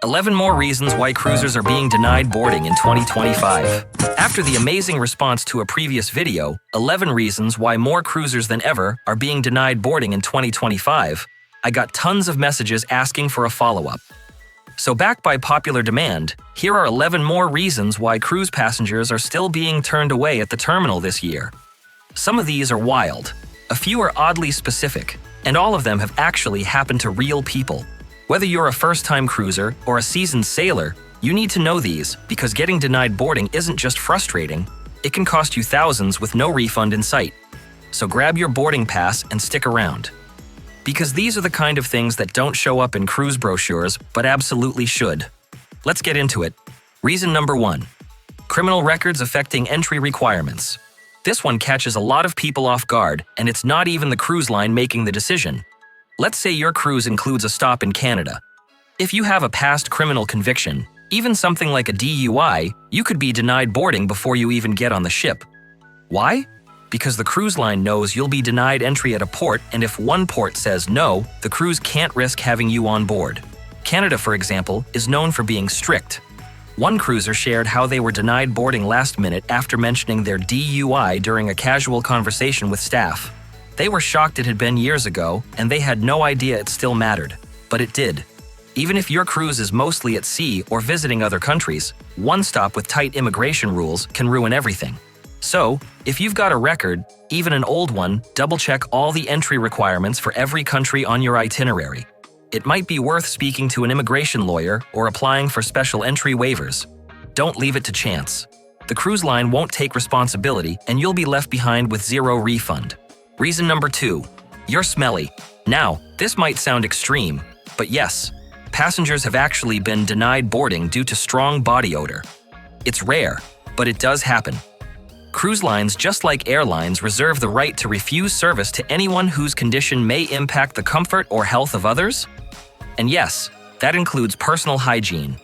11 more reasons why cruisers are being denied boarding in 2025. After the amazing response to a previous video, 11 reasons why more cruisers than ever are being denied boarding in 2025, I got tons of messages asking for a follow-up. So backed by popular demand, here are 11 more reasons why cruise passengers are still being turned away at the terminal this year. Some of these are wild, a few are oddly specific, and all of them have actually happened to real people. Whether you're a first-time cruiser or a seasoned sailor, you need to know these because getting denied boarding isn't just frustrating, it can cost you thousands with no refund in sight. So grab your boarding pass and stick around. Because these are the kind of things that don't show up in cruise brochures, but absolutely should. Let's get into it. Reason number 1. Criminal records affecting entry requirements. This one catches a lot of people off guard, and it's not even the cruise line making the decision. Let's say your cruise includes a stop in Canada. If you have a past criminal conviction, even something like a DUI, you could be denied boarding before you even get on the ship. Why? Because the cruise line knows you'll be denied entry at a port, and if one port says no, the cruise can't risk having you on board. Canada, for example, is known for being strict. One cruiser shared how they were denied boarding last minute after mentioning their DUI during a casual conversation with staff. They were shocked it had been years ago, and they had no idea it still mattered. But it did. Even if your cruise is mostly at sea or visiting other countries, one stop with tight immigration rules can ruin everything. So, if you've got a record, even an old one, double-check all the entry requirements for every country on your itinerary. It might be worth speaking to an immigration lawyer or applying for special entry waivers. Don't leave it to chance. The cruise line won't take responsibility, and you'll be left behind with zero refund. Reason number 2. You're smelly. Now, this might sound extreme, but yes, passengers have actually been denied boarding due to strong body odor. It's rare, but it does happen. Cruise lines, just like airlines, reserve the right to refuse service to anyone whose condition may impact the comfort or health of others. And yes, that includes personal hygiene.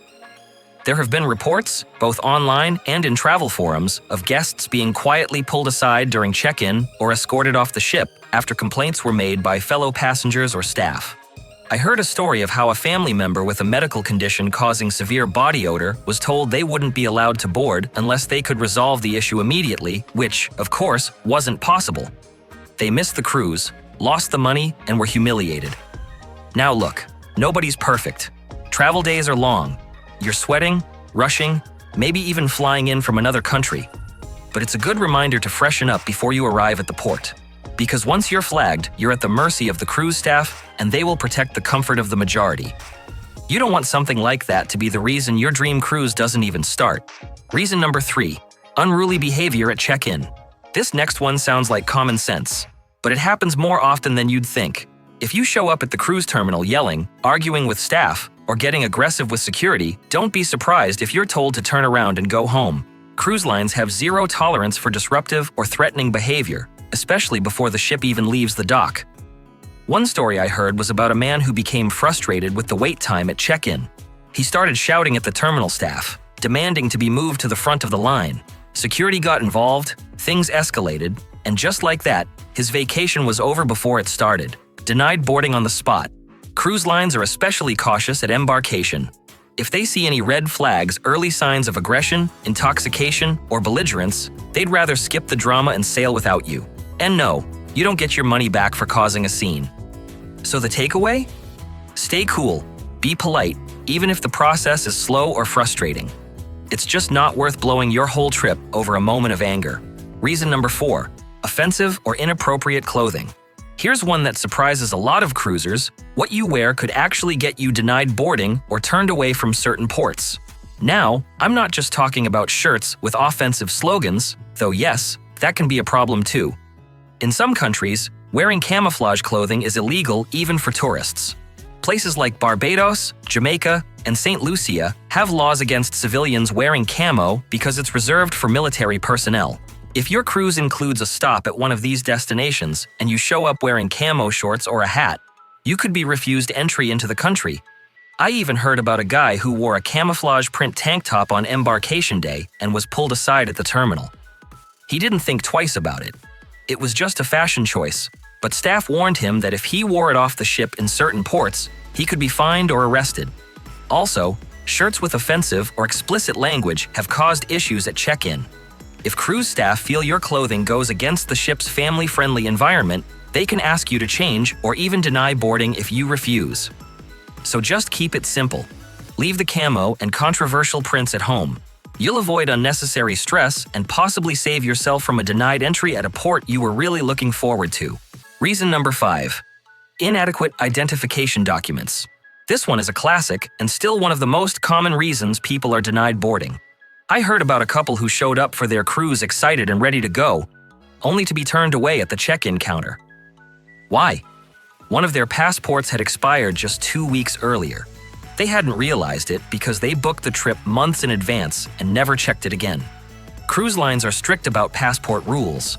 There have been reports, both online and in travel forums, of guests being quietly pulled aside during check-in or escorted off the ship after complaints were made by fellow passengers or staff. I heard a story of how a family member with a medical condition causing severe body odor was told they wouldn't be allowed to board unless they could resolve the issue immediately, which, of course, wasn't possible. They missed the cruise, lost the money, and were humiliated. Now look, nobody's perfect. Travel days are long. You're sweating, rushing, maybe even flying in from another country. But it's a good reminder to freshen up before you arrive at the port. Because once you're flagged, you're at the mercy of the cruise staff, and they will protect the comfort of the majority. You don't want something like that to be the reason your dream cruise doesn't even start. Reason number 3. Unruly behavior at check-in. This next one sounds like common sense, but it happens more often than you'd think. If you show up at the cruise terminal yelling, arguing with staff, or getting aggressive with security, don't be surprised if you're told to turn around and go home. Cruise lines have zero tolerance for disruptive or threatening behavior, especially before the ship even leaves the dock. One story I heard was about a man who became frustrated with the wait time at check-in. He started shouting at the terminal staff, demanding to be moved to the front of the line. Security got involved, things escalated, and just like that, his vacation was over before it started. Denied boarding on the spot. Cruise lines are especially cautious at embarkation. If they see any red flags, early signs of aggression, intoxication, or belligerence, they'd rather skip the drama and sail without you. And no, you don't get your money back for causing a scene. So the takeaway? Stay cool, be polite, even if the process is slow or frustrating. It's just not worth blowing your whole trip over a moment of anger. Reason number 4. Offensive or inappropriate clothing. Here's one that surprises a lot of cruisers. What you wear could actually get you denied boarding or turned away from certain ports. Now, I'm not just talking about shirts with offensive slogans, though yes, that can be a problem too. In some countries, wearing camouflage clothing is illegal even for tourists. Places like Barbados, Jamaica, and St. Lucia have laws against civilians wearing camo because it's reserved for military personnel. If your cruise includes a stop at one of these destinations and you show up wearing camo shorts or a hat, you could be refused entry into the country. I even heard about a guy who wore a camouflage print tank top on embarkation day and was pulled aside at the terminal. He didn't think twice about it. It was just a fashion choice, but staff warned him that if he wore it off the ship in certain ports, he could be fined or arrested. Also, Shirts with offensive or explicit language have caused issues at check-in. If cruise staff feel your clothing goes against the ship's family-friendly environment, they can ask you to change or even deny boarding if you refuse. So just keep it simple. Leave the camo and controversial prints at home. You'll avoid unnecessary stress and possibly save yourself from a denied entry at a port you were really looking forward to. Reason number 5. Inadequate identification documents. This one is a classic and still one of the most common reasons people are denied boarding. I heard about a couple who showed up for their cruise excited and ready to go, only to be turned away at the check-in counter. Why? One of their passports had expired just 2 weeks earlier. They hadn't realized it because they booked the trip months in advance and never checked it again. Cruise lines are strict about passport rules.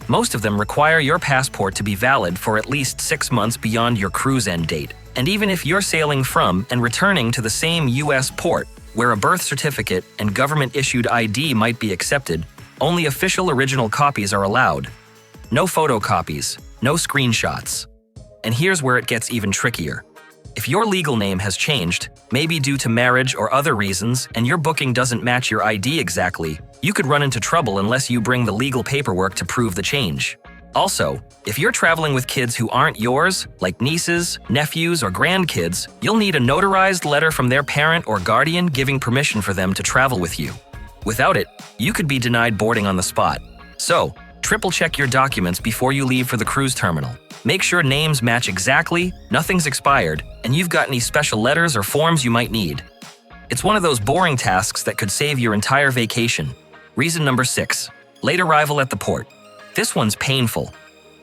Most of them require your passport to be valid for at least 6 months beyond your cruise end date. And even if you're sailing from and returning to the same U.S. port, where a birth certificate and government-issued ID might be accepted, only official original copies are allowed. No photocopies, no screenshots. And here's where it gets even trickier. If your legal name has changed, maybe due to marriage or other reasons, and your booking doesn't match your ID exactly, you could run into trouble unless you bring the legal paperwork to prove the change. Also, if you're traveling with kids who aren't yours, like nieces, nephews, or grandkids, you'll need a notarized letter from their parent or guardian giving permission for them to travel with you. Without it, you could be denied boarding on the spot. So, triple-check your documents before you leave for the cruise terminal. Make sure names match exactly, nothing's expired, and you've got any special letters or forms you might need. It's one of those boring tasks that could save your entire vacation. Reason number 6. Late arrival at the port. This one's painful,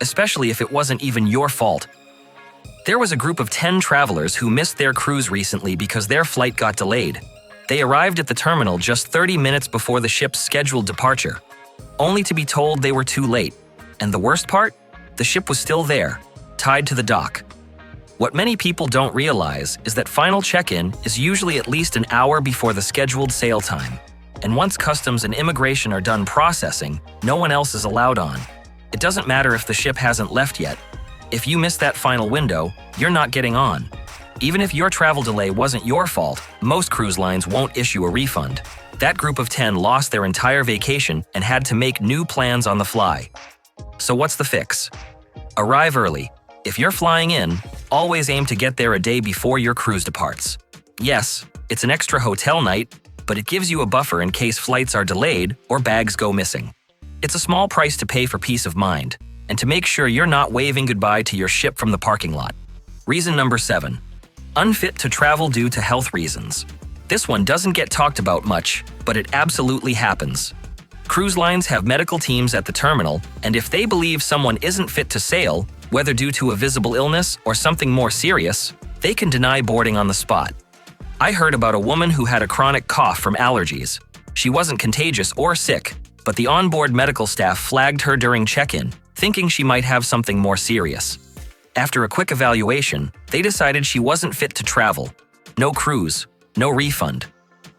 especially if it wasn't even your fault. There was a group of 10 travelers who missed their cruise recently because their flight got delayed. They arrived at the terminal just 30 minutes before the ship's scheduled departure, only to be told they were too late. And the worst part? The ship was still there, tied to the dock. What many people don't realize is that final check-in is usually at least an hour before the scheduled sail time. And once customs and immigration are done processing, no one else is allowed on. It doesn't matter if the ship hasn't left yet. If you miss that final window, you're not getting on. Even if your travel delay wasn't your fault, most cruise lines won't issue a refund. That group of 10 lost their entire vacation and had to make new plans on the fly. So what's the fix? Arrive early. If you're flying in, always aim to get there a day before your cruise departs. Yes, it's an extra hotel night, but it gives you a buffer in case flights are delayed or bags go missing. It's a small price to pay for peace of mind, and to make sure you're not waving goodbye to your ship from the parking lot. Reason number 7. Unfit to travel due to health reasons. This one doesn't get talked about much, but it absolutely happens. Cruise lines have medical teams at the terminal, and if they believe someone isn't fit to sail, whether due to a visible illness or something more serious, they can deny boarding on the spot. I heard about a woman who had a chronic cough from allergies. She wasn't contagious or sick, but the onboard medical staff flagged her during check-in, thinking she might have something more serious. After a quick evaluation, they decided she wasn't fit to travel. No cruise, no refund.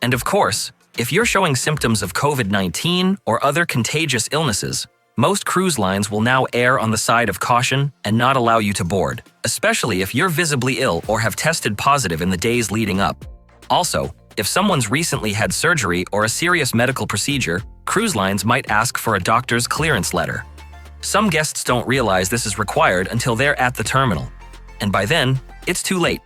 And of course, if you're showing symptoms of COVID-19 or other contagious illnesses, most cruise lines will now err on the side of caution and not allow you to board, especially if you're visibly ill or have tested positive in the days leading up. Also, if someone's recently had surgery or a serious medical procedure, cruise lines might ask for a doctor's clearance letter. Some guests don't realize this is required until they're at the terminal, and by then, it's too late.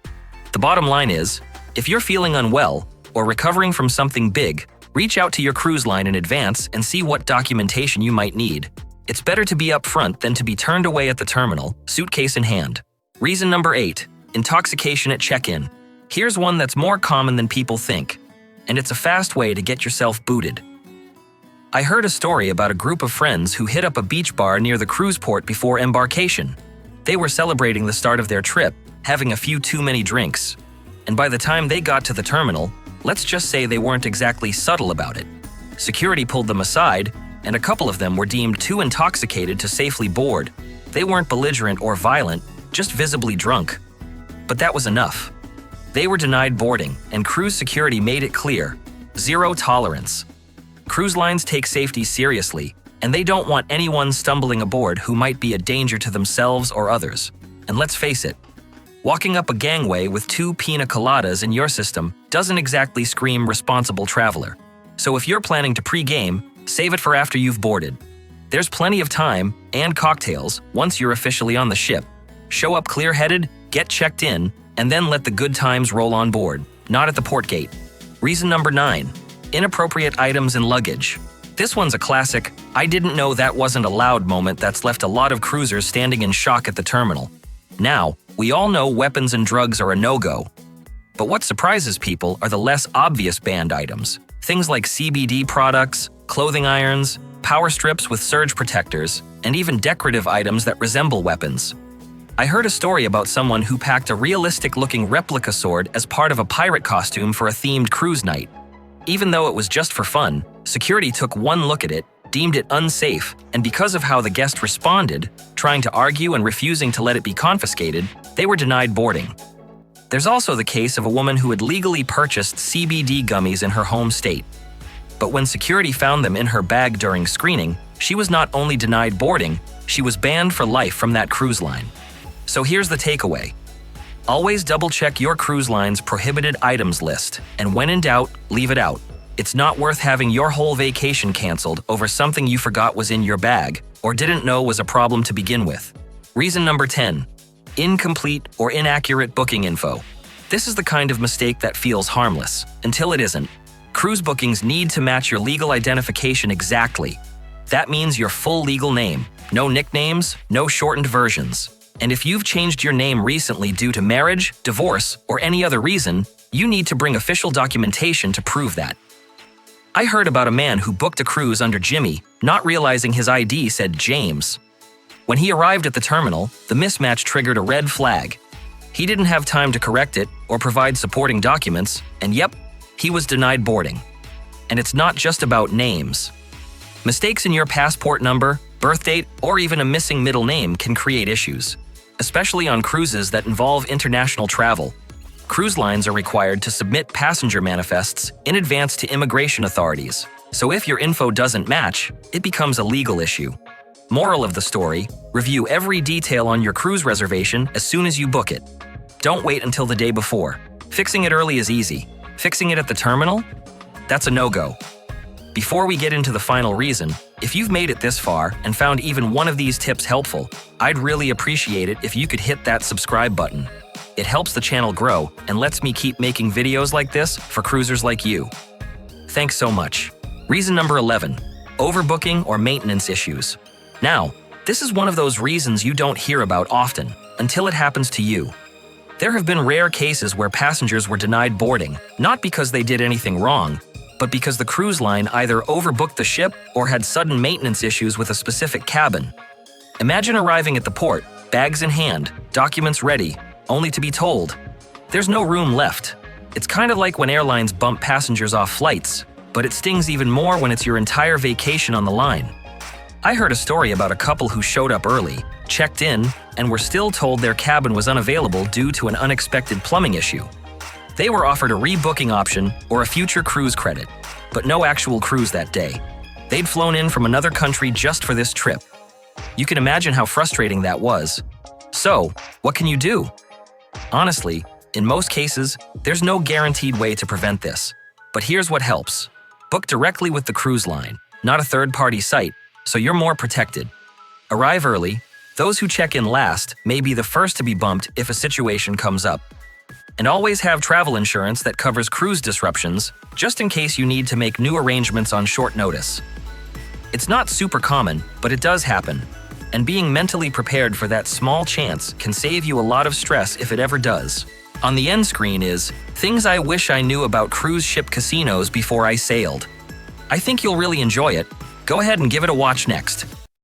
The bottom line is, if you're feeling unwell or recovering from something big, reach out to your cruise line in advance and see what documentation you might need. It's better to be upfront than to be turned away at the terminal, suitcase in hand. Reason number 8. Intoxication at check-in. Here's one that's more common than people think, and it's a fast way to get yourself booted. I heard a story about a group of friends who hit up a beach bar near the cruise port before embarkation. They were celebrating the start of their trip, having a few too many drinks. And by the time they got to the terminal, let's just say they weren't exactly subtle about it. Security pulled them aside, and a couple of them were deemed too intoxicated to safely board. They weren't belligerent or violent, just visibly drunk. But that was enough. They were denied boarding, and cruise security made it clear: zero tolerance. Cruise lines take safety seriously, and they don't want anyone stumbling aboard who might be a danger to themselves or others. And let's face it, Walking up a gangway with 2 pina coladas in your system doesn't exactly scream responsible traveler. So if you're planning to pre-game, save it for after you've boarded. There's plenty of time and cocktails once you're officially on the ship. Show up clear-headed, get checked in, and then let the good times roll on board, not at the port gate. Reason number 9, inappropriate items in luggage. This one's a classic, I didn't know that wasn't allowed moment that's left a lot of cruisers standing in shock at the terminal. Now, we all know weapons and drugs are a no-go. But what surprises people are the less obvious banned items. Things like CBD products, clothing irons, power strips with surge protectors, and even decorative items that resemble weapons. I heard a story about someone who packed a realistic-looking replica sword as part of a pirate costume for a themed cruise night. Even though it was just for fun, security took one look at it, deemed it unsafe, and because of how the guest responded, trying to argue and refusing to let it be confiscated, they were denied boarding. There's also the case of a woman who had legally purchased CBD gummies in her home state. But when security found them in her bag during screening, she was not only denied boarding, she was banned for life from that cruise line. So here's the takeaway. Always double-check your cruise line's prohibited items list, and when in doubt, leave it out. It's not worth having your whole vacation canceled over something you forgot was in your bag or didn't know was a problem to begin with. Reason number 10, incomplete or inaccurate booking info. This is the kind of mistake that feels harmless, until it isn't. Cruise bookings need to match your legal identification exactly. That means your full legal name, no nicknames, no shortened versions. And if you've changed your name recently due to marriage, divorce, or any other reason, you need to bring official documentation to prove that. I heard about a man who booked a cruise under Jimmy, not realizing his ID said James. When he arrived at the terminal, the mismatch triggered a red flag. He didn't have time to correct it or provide supporting documents, and yep, he was denied boarding. And it's not just about names. Mistakes in your passport number, birth date, or even a missing middle name can create issues, especially on cruises that involve international travel. Cruise lines are required to submit passenger manifests in advance to immigration authorities, so if your info doesn't match, it becomes a legal issue. Moral of the story, review every detail on your cruise reservation as soon as you book it. Don't wait until the day before. Fixing it early is easy. Fixing it at the terminal? That's a no-go. Before we get into the final reason, if you've made it this far and found even one of these tips helpful, I'd really appreciate it if you could hit that subscribe button. It helps the channel grow and lets me keep making videos like this for cruisers like you. Thanks so much. Reason number 11, overbooking or maintenance issues. Now, this is one of those reasons you don't hear about often, until it happens to you. There have been rare cases where passengers were denied boarding, not because they did anything wrong, but because the cruise line either overbooked the ship or had sudden maintenance issues with a specific cabin. Imagine arriving at the port, bags in hand, documents ready, only to be told, there's no room left. It's kind of like when airlines bump passengers off flights, but it stings even more when it's your entire vacation on the line. I heard a story about a couple who showed up early, checked in, and were still told their cabin was unavailable due to an unexpected plumbing issue. They were offered a rebooking option or a future cruise credit, but no actual cruise that day. They'd flown in from another country just for this trip. You can imagine how frustrating that was. So, what can you do? Honestly, in most cases, there's no guaranteed way to prevent this. But here's what helps. Book directly with the cruise line, not a third-party site, so you're more protected. Arrive early. Those who check in last may be the first to be bumped if a situation comes up. And always have travel insurance that covers cruise disruptions, just in case you need to make new arrangements on short notice. It's not super common, but it does happen. And being mentally prepared for that small chance can save you a lot of stress if it ever does. On the end screen is, Things I Wish I Knew About Cruise Ship Casinos Before I Sailed. I think you'll really enjoy it. Go ahead and give it a watch next.